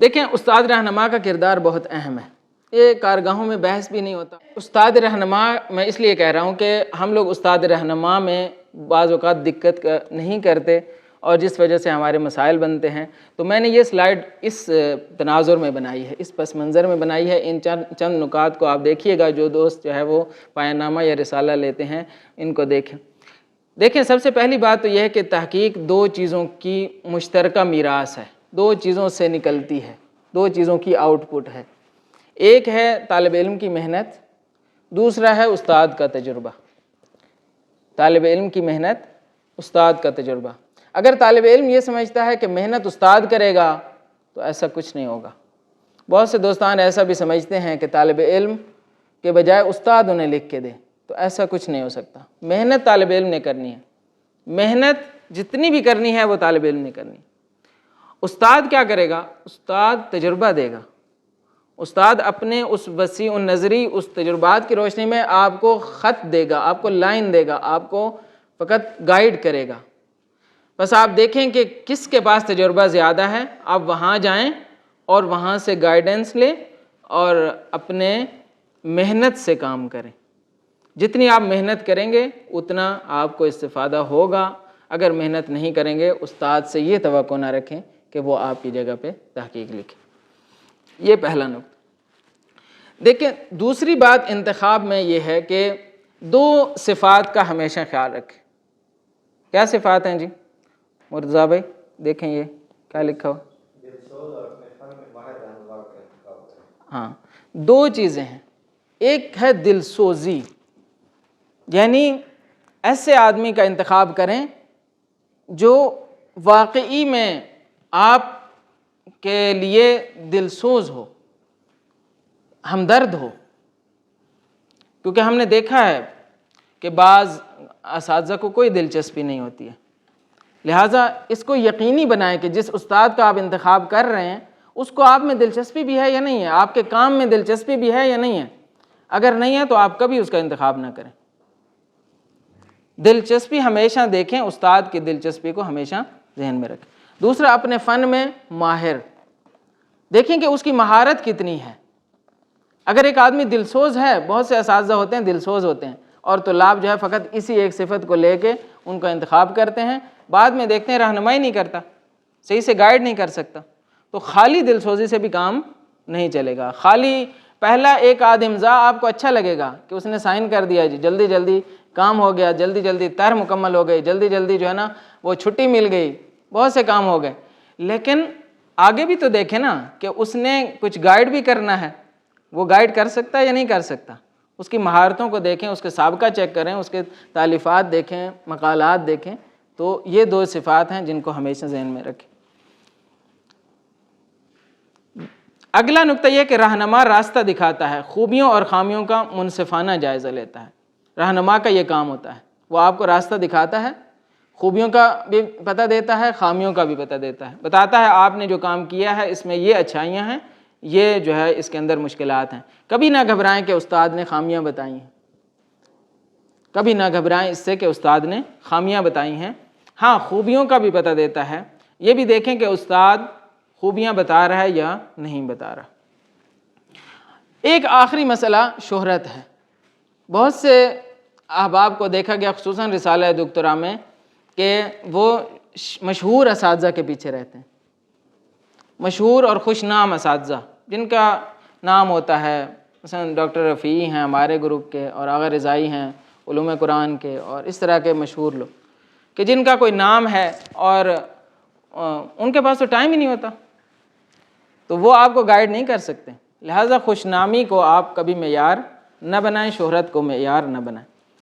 دیکھیں استاد رہنما کا کردار بہت اہم ہے، یہ کارگاہوں میں بحث بھی نہیں ہوتا۔ استاد رہنما میں اس لیے کہہ رہا ہوں کہ ہم لوگ استاد رہنما میں بعض اوقات دقت نہیں کرتے اور جس وجہ سے ہمارے مسائل بنتے ہیں۔ تو میں نے یہ سلائیڈ اس تناظر میں بنائی ہے، اس پس منظر میں بنائی ہے۔ ان چند نکات کو آپ دیکھیے گا، جو دوست جو ہے وہ پایہ نامہ یا رسالہ لیتے ہیں ان کو دیکھیں۔ سب سے پہلی بات تو یہ ہے کہ تحقیق دو چیزوں کی مشترکہ میراث ہے، دو چیزوں سے نکلتی ہے، دو چیزوں کی آؤٹ پٹ ہے۔ ایک ہے طالب علم کی محنت، دوسرا ہے استاد کا تجربہ۔ طالب علم کی محنت، استاد کا تجربہ۔ اگر طالب علم یہ سمجھتا ہے کہ محنت استاد کرے گا تو ایسا کچھ نہیں ہوگا۔ بہت سے دوستان ایسا بھی سمجھتے ہیں کہ طالب علم کے بجائے استاد انہیں لکھ کے دے، تو ایسا کچھ نہیں ہو سکتا۔ محنت طالب علم نے کرنی ہے، محنت جتنی بھی کرنی ہے وہ طالب علم نے کرنی ہے۔ استاد کیا کرے گا؟ استاد تجربہ دے گا، استاد اپنے اس وسیع النظری اس تجربات کی روشنی میں آپ کو خط دے گا، آپ کو لائن دے گا، آپ کو فقط گائیڈ کرے گا۔ بس آپ دیکھیں کہ کس کے پاس تجربہ زیادہ ہے، آپ وہاں جائیں اور وہاں سے گائیڈنس لیں اور اپنے محنت سے کام کریں۔ جتنی آپ محنت کریں گے اتنا آپ کو استفادہ ہوگا۔ اگر محنت نہیں کریں گے استاد سے یہ توقع نہ رکھیں کہ وہ آپ کی جگہ پہ تحقیق لکھیں۔ یہ پہلا نقطہ۔ دیکھیں دوسری بات انتخاب میں یہ ہے کہ دو صفات کا ہمیشہ خیال رکھیں۔ کیا صفات ہیں جی؟ مرتضیٰ بھائی دیکھیں یہ کیا لکھا ہو۔ ہاں، دو چیزیں ہیں۔ ایک ہے دل سوزی، یعنی ایسے آدمی کا انتخاب کریں جو واقعی میں آپ کے لیے دل سوز ہو، ہمدرد ہو۔ کیونکہ ہم نے دیکھا ہے کہ بعض اساتذہ کو کوئی دلچسپی نہیں ہوتی ہے، لہٰذا اس کو یقینی بنائیں کہ جس استاد کا آپ انتخاب کر رہے ہیں اس کو آپ میں دلچسپی بھی ہے یا نہیں ہے، آپ کے کام میں دلچسپی بھی ہے یا نہیں ہے۔ اگر نہیں ہے تو آپ کبھی اس کا انتخاب نہ کریں۔ دلچسپی ہمیشہ دیکھیں، استاد کی دلچسپی کو ہمیشہ ذہن میں رکھیں۔ دوسرا، اپنے فن میں ماہر، دیکھیں کہ اس کی مہارت کتنی ہے۔ اگر ایک آدمی دلسوز ہے، بہت سے اساتذہ ہوتے ہیں دلسوز ہوتے ہیں اور طلاب جو ہے فقط اسی ایک صفت کو لے کے ان کا انتخاب کرتے ہیں، بعد میں دیکھتے ہیں رہنمائی نہیں کرتا، صحیح سے گائیڈ نہیں کر سکتا۔ تو خالی دلسوزی سے بھی کام نہیں چلے گا۔ خالی پہلا ایک آدھ امضا آپ کو اچھا لگے گا کہ اس نے سائن کر دیا جی، جلدی جلدی کام ہو گیا، جلدی جلدی طرح مکمل ہو گئی، جلدی جلدی جو ہے نا وہ چھٹی مل گئی، بہت سے کام ہو گئے۔ لیکن آگے بھی تو دیکھیں نا کہ اس نے کچھ گائیڈ بھی کرنا ہے، وہ گائیڈ کر سکتا ہے یا نہیں کر سکتا۔ اس کی مہارتوں کو دیکھیں، اس کے سابقہ چیک کریں، اس کے تالیفات دیکھیں، مقالات دیکھیں۔ تو یہ دو صفات ہیں جن کو ہمیشہ ذہن میں رکھیں۔ اگلا نقطہ یہ کہ رہنما راستہ دکھاتا ہے، خوبیوں اور خامیوں کا منصفانہ جائزہ لیتا ہے۔ رہنما کا یہ کام ہوتا ہے، وہ آپ کو راستہ دکھاتا ہے، خوبیوں کا بھی پتہ دیتا ہے، خامیوں کا بھی پتہ دیتا ہے، بتاتا ہے آپ نے جو کام کیا ہے اس میں یہ اچھائیاں ہیں، یہ جو ہے اس کے اندر مشکلات ہیں۔ کبھی نہ گھبرائیں کہ استاد نے خامیاں بتائی ہیں، کبھی نہ گھبرائیں اس سے کہ استاد نے خامیاں بتائی ہیں۔ ہاں، خوبیوں کا بھی پتہ دیتا ہے، یہ بھی دیکھیں کہ استاد خوبیاں بتا رہا ہے یا نہیں بتا رہا۔ ایک آخری مسئلہ شہرت ہے۔ بہت سے احباب کو دیکھا گیا خصوصاً رسالہ دکترا میں کہ وہ مشہور اساتذہ کے پیچھے رہتے ہیں، مشہور اور خوش نام اساتذہ جن کا نام ہوتا ہے، مثلا ڈاکٹر رفیعی ہیں ہمارے گروپ کے، اور آغا رضائی ہیں علوم قرآن کے، اور اس طرح کے مشہور لوگ کہ جن کا کوئی نام ہے اور ان کے پاس تو ٹائم ہی نہیں ہوتا، تو وہ آپ کو گائیڈ نہیں کر سکتے۔ لہٰذا خوش نامی کو آپ کبھی معیار نہ بنائیں، شہرت کو معیار نہ بنائیں۔